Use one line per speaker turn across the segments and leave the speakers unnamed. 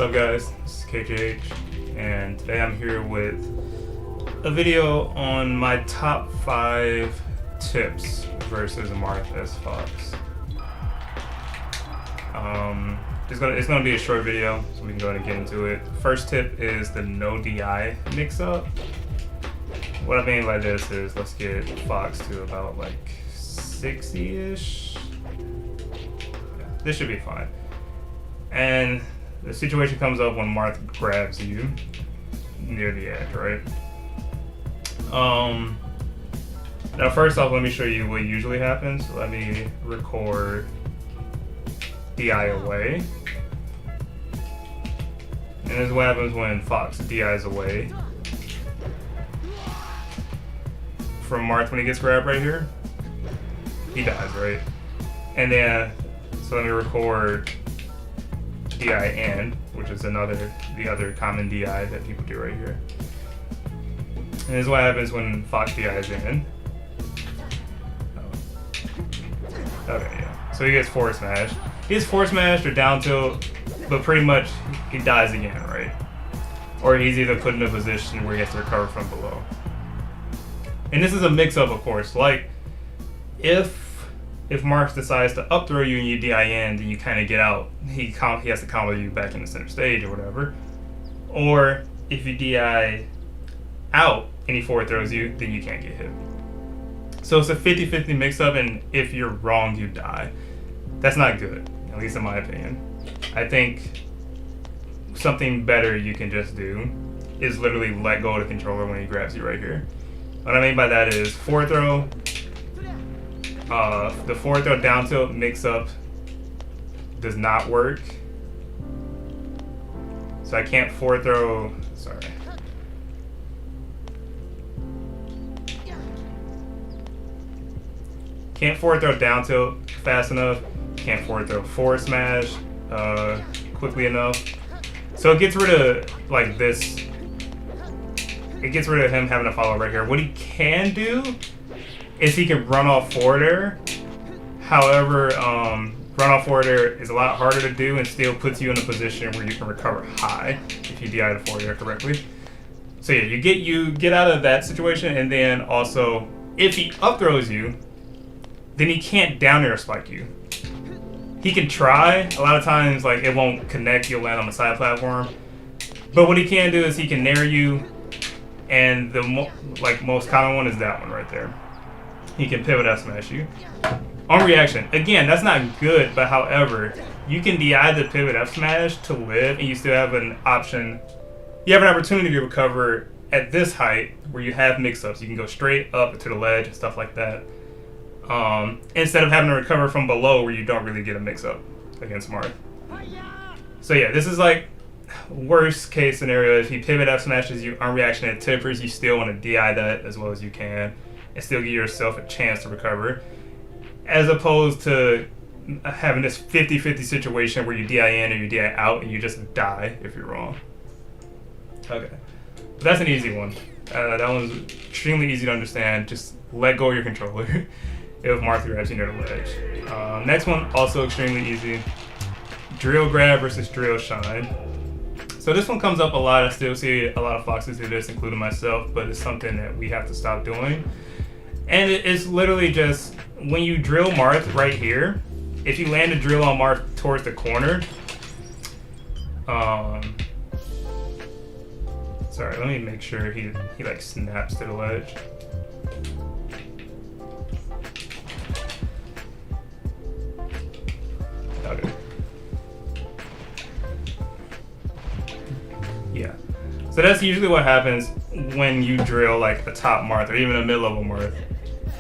up guys, this is KJH, and today I'm here with a video on my top 5 tips versus Marth as Fox. It's gonna be a short video, so we can go ahead and get into it. First tip is the no DI mix-up. What I mean by this is, let's get Fox to about like 60-ish. Yeah, this should be fine. And the situation comes up when Marth grabs you near the edge, right? Now first off, let me show you what usually happens. Let me record DI away. And this is what happens when Fox DIs away from Marth when he gets grabbed right here. He dies, right? And then, so let me record DI in, which is the other common DI that people do right here. And this is what happens when Fox DIs in. Okay, yeah. So he gets forward smashed. He gets forward smashed or down tilt, but pretty much he dies again, right? Or he's either put in a position where he has to recover from below. And this is a mix-up, of course. Like, if Marth decides to up throw you and you DI in, then you kind of get out. He has to combo you back in the center stage or whatever. Or if you DI out and he forward throws you, then you can't get hit. So it's a 50-50 mix-up, and if you're wrong, you die. That's not good, at least in my opinion. I think something better you can just do is literally let go of the controller when he grabs you right here. What I mean by that is forward throw. The forward throw down tilt mix up does not work. So I can't forward throw, sorry. Can't forward throw down tilt fast enough. Can't forward throw forward smash quickly enough. So it gets rid of like this. It gets rid of him having to follow right here. What he can do is he can run off forward air. However, run off forward air is a lot harder to do and still puts you in a position where you can recover high if you DI the forward air correctly. So yeah, you get out of that situation, and then also if he up throws you, then he can't down air spike you. He can try. A lot of times, like, it won't connect. You'll land on the side platform. But what he can do is he can nair you, and the most common one is that one right there. He can pivot F smash you on reaction. Again, that's not good, but however, you can DI the pivot F smash to live, and you still have an option. You have an opportunity to recover at this height where you have mix-ups. You can go straight up to the ledge and stuff like that. Instead of having to recover from below where you don't really get a mix-up against Marth. So yeah, this is like worst case scenario. If he pivot F smashes you on reaction at tippers, you still want to DI that as well as you can and still give yourself a chance to recover, as opposed to having this 50-50 situation where you DI in or you DI out and you just die if you're wrong. Okay, but that's an easy one. That one's extremely easy to understand. Just let go of your controller if Marth grabs you near the ledge. Next one, also extremely easy. DrillGrab versus DrillShine. So this one comes up a lot. I still see a lot of Foxes do this, including myself, but it's something that we have to stop doing. And it's literally just, when you drill Marth right here, if you land a drill on Marth towards the corner, sorry, let me make sure he like snaps to the ledge. Okay. Yeah. So that's usually what happens when you drill like a top Marth or even a mid-level Marth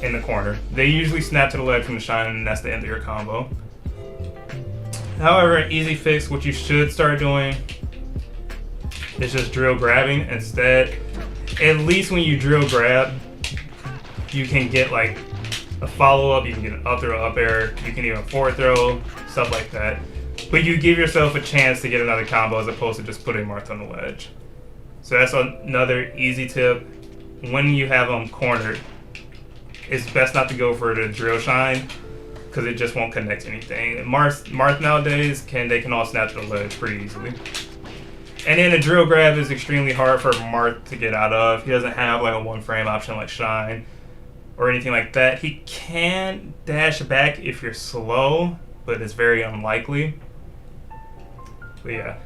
in the corner. They usually snap to the ledge from the shine, and that's the end of your combo. However, an easy fix, what you should start doing is just drill grabbing instead. At least when you drill grab, you can get like a follow-up, you can get an up throw, up air, you can even forward throw, stuff like that. But you give yourself a chance to get another combo as opposed to just putting Marth on the ledge. So that's another easy tip. When you have them cornered, it's best not to go for the DrillShine because it just won't connect anything. Marth nowadays, they can all snap to the ledge pretty easily. And then a drill grab is extremely hard for Marth to get out of. He doesn't have like a one frame option like Shine or anything like that. He can dash back if you're slow, but it's very unlikely. But yeah.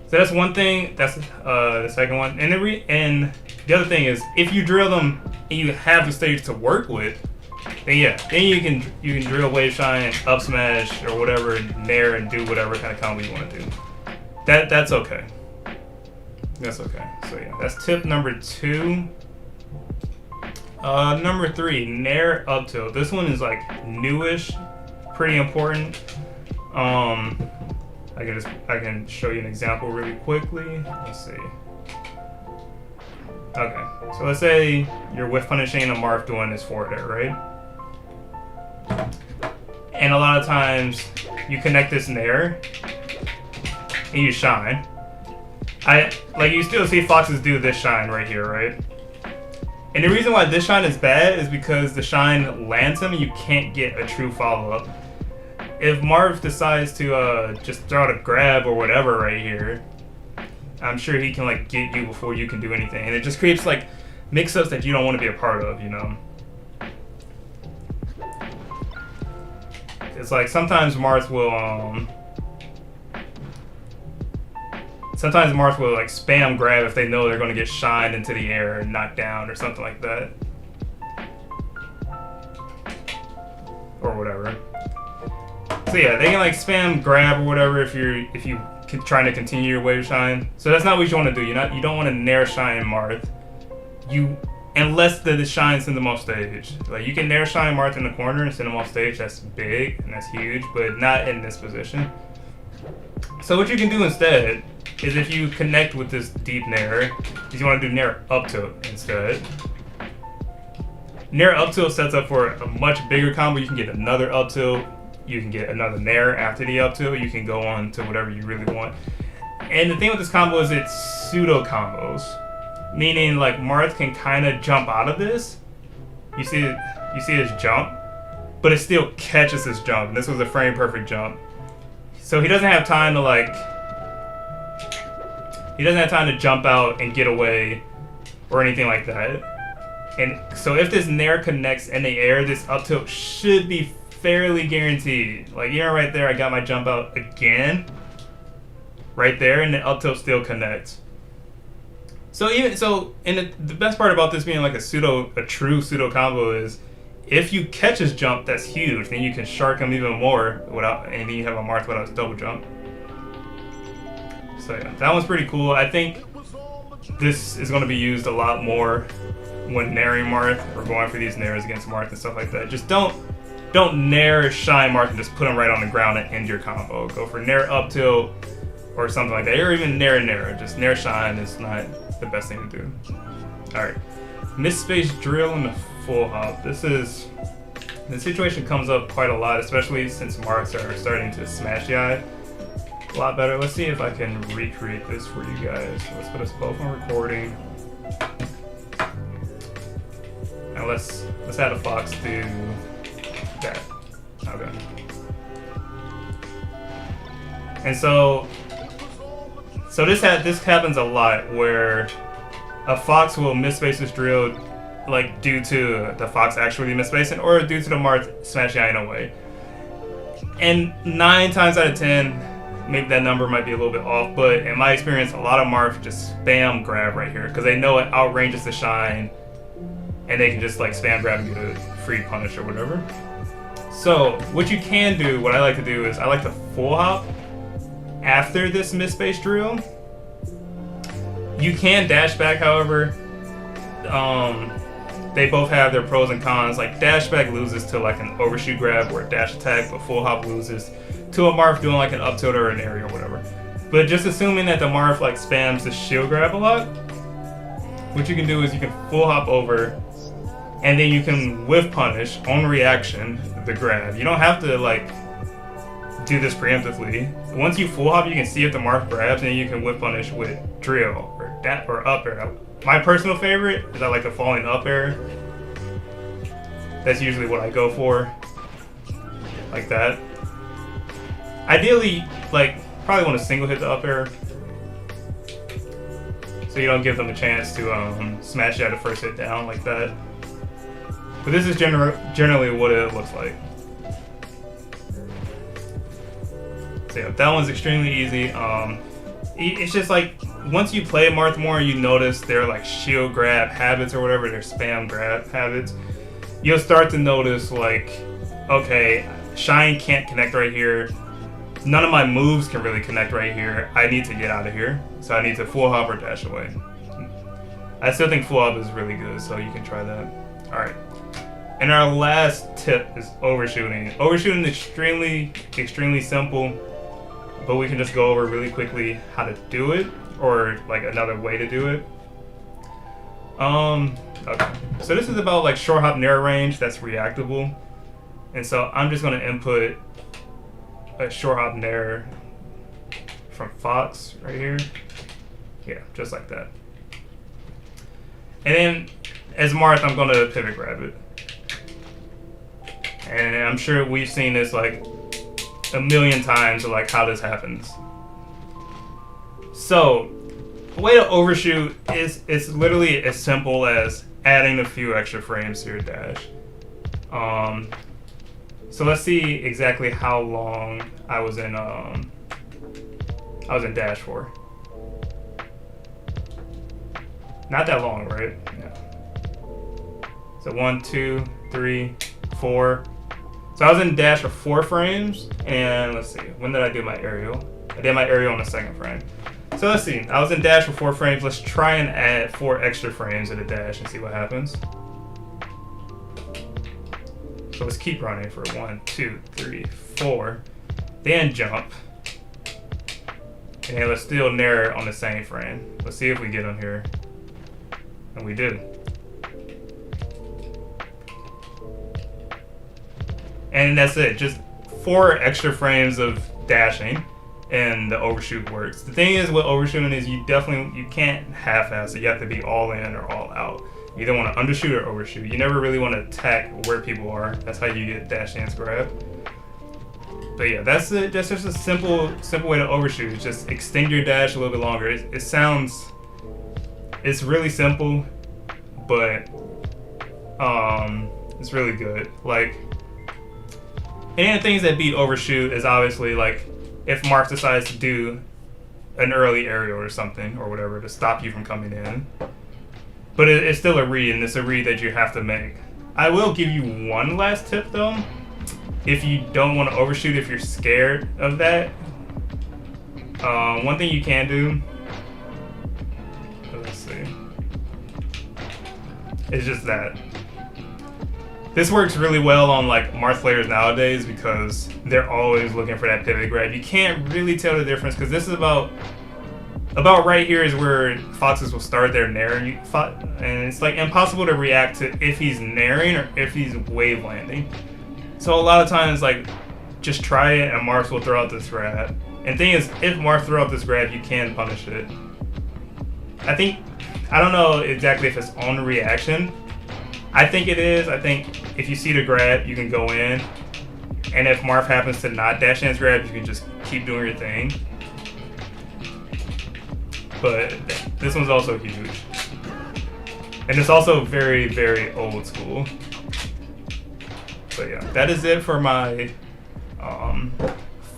So that's one thing. That's the second one. And the other thing is, if you drill them and you have the stage to work with, then yeah, then you can drill wave shine, up smash, or whatever, nair, and do whatever kind of combo you want to do. That's okay. That's okay. So yeah, that's tip number 2. Number 3, Nair UpTilt. This one is like newish, pretty important. I can show you an example really quickly. Let's see. Okay, so let's say you're whiff punishing a Marth doing his forward air, right? And a lot of times you connect this nair and you shine. You still see foxes do this shine right here, right? And the reason why this shine is bad is because the shine lands him and you can't get a true follow-up. If Marth decides to just throw out a grab or whatever right here, I'm sure he can like get you before you can do anything. And it just creates like mix-ups that you don't want to be a part of, you know? It's like sometimes Marth will like spam grab if they know they're going to get shined into the air and knocked down or something like that. Or whatever. So yeah, they can like spam grab or whatever if you trying to continue your wave shine. So that's not what you want to do. You don't want to nair shine Marth. Unless the shine's in the off stage. Like you can nair shine Marth in the corner and send him off stage. That's big and that's huge, but not in this position. So what you can do instead is if you connect with this deep nair, is you want to do Nair UpTilt instead. Nair UpTilt sets up for a much bigger combo. You can get another UpTilt. You can get another nair after the UpTilt. You can go on to whatever you really want. And the thing with this combo is it's pseudo combos, meaning like Marth can kind of jump out of this. You see his jump, but it still catches his jump. And this was a frame perfect jump, so he doesn't have time to jump out and get away or anything like that. And so if this nair connects in the air, this UpTilt should be fairly guaranteed. Like, you know, right there, I got my jump out again, right there, and the UpTilt still connects. So and the best part about this being like a true pseudo combo is, if you catch his jump, that's huge. Then you can shark him even more and then you have a Marth without his double jump. So yeah, that one's pretty cool. I think this is going to be used a lot more when nairing Marth or going for these nairs against Marth and stuff like that. Just don't nair shine Marth and just put him right on the ground and end your combo. Go for Nair UpTilt or something like that, or even nair. Just nair shine is not the best thing to do. All right, misspace drill and the FullHop. The situation comes up quite a lot, especially since Marths are starting to smash the eye a lot better. Let's see if I can recreate this for you guys. Let's put us both on recording. Now let's have the fox do that. Okay. And so this happens a lot where a fox will misspace this drill, like due to the fox actually misspacing or due to the Marth smashing eye in a way. And 9 times out of 10, maybe that number might be a little bit off, but in my experience, a lot of Marth just spam grab right here because they know it outranges the shine, and they can just like spam grab and get a free punish or whatever. So what you can do, what I like to do is I like to FullHop after this misspace drill. You can dash back, however. They both have their pros and cons. Like dash back loses to like an overshoot grab or a dash attack, but FullHop loses to a Marth doing like an UpTilt or an area or whatever. But just assuming that the Marth like spams the shield grab a lot, what you can do is you can FullHop over, and then you can whiff punish on reaction the grab. You don't have to like do this preemptively. Once you FullHop, you can see if the Marth grabs, and you can whiff punish with drill or up air. My personal favorite is I like the falling up air. That's usually what I go for, like that. Ideally, like probably want to single hit the up air, so you don't give them a chance to smash you at a first hit down like that. But this is generally what it looks like. So yeah, that one's extremely easy. It's just like, once you play Marth more, you notice their like shield grab habits or whatever, their spam grab habits. You'll start to notice like, okay, Shine can't connect right here. None of my moves can really connect right here. I need to get out of here. So I need to FullHop or dash away. I still think FullHop is really good, so you can try that. Alright. And our last tip is overshooting. Overshooting is extremely simple, but we can just go over really quickly how to do it, or like another way to do it. Okay. So this is about like short hop narrow range that's reactable. And so I'm just gonna input a short hop nair from Fox right here. Yeah, just like that. And then as Marth, I'm gonna pivot grab it. And I'm sure we've seen this like a million times of like how this happens. So the way to overshoot is it's literally as simple as adding a few extra frames to your dash. So let's see exactly how long I was in dash for. Not that long, right? Yeah. So 1, 2, 3, 4. So I was in dash for 4 frames, and let's see, when did I do my aerial? I did my aerial on the 2nd frame. So let's see, I was in dash for 4 frames. Let's try and add 4 extra frames to the dash and see what happens. So let's keep running for 1, 2, 3, 4. Then jump. And let's still nair on the same frame. Let's see if we get them here. And we do. And that's it. Just 4 extra frames of dashing, and the overshoot works. The thing is with overshooting is you can't half-ass it. You have to be all in or all out. You either want to undershoot or overshoot. You never really want to attack where people are. That's how you get dash dance grab. But yeah, that's it. That's just a simple way to overshoot. Just extend your dash a little bit longer. It's really simple, but it's really good. Like, and the things that beat overshoot is obviously like if Marth decides to do an early aerial or something or whatever to stop you from coming in. But it's still a read, and it's a read that you have to make. I will give you one last tip though. If you don't want to overshoot, if you're scared of that, one thing you can do, let's see, is just that. This works really well on like Marth players nowadays because they're always looking for that pivot grab. You can't really tell the difference because this is about right here is where foxes will start their nairing, and it's like impossible to react to if he's nairing or if he's wave landing. So a lot of times, like, just try it and Marth will throw out this grab. And the thing is, if Marth throw out this grab, you can punish it. I don't know exactly if it's on reaction. I think it is. I think if you see the grab, you can go in. And if Marth happens to not dash dance grab, you can just keep doing your thing. But this one's also huge. And it's also very, very old school. But yeah, that is it for my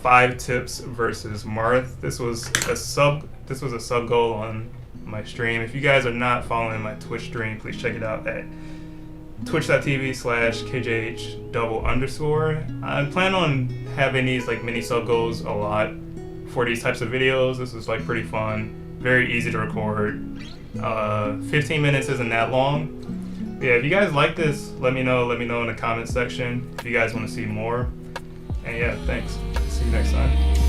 5 tips versus Marth. This was a sub goal on my stream. If you guys are not following my Twitch stream, please check it out at twitch.tv/KJH_. I plan on having these like mini sub goals a lot for these types of videos. This is like pretty fun. Very easy to record. 15 minutes isn't that long. But yeah, if you guys like this, let me know in the comment section if you guys want to see more. And yeah, thanks. See you next time.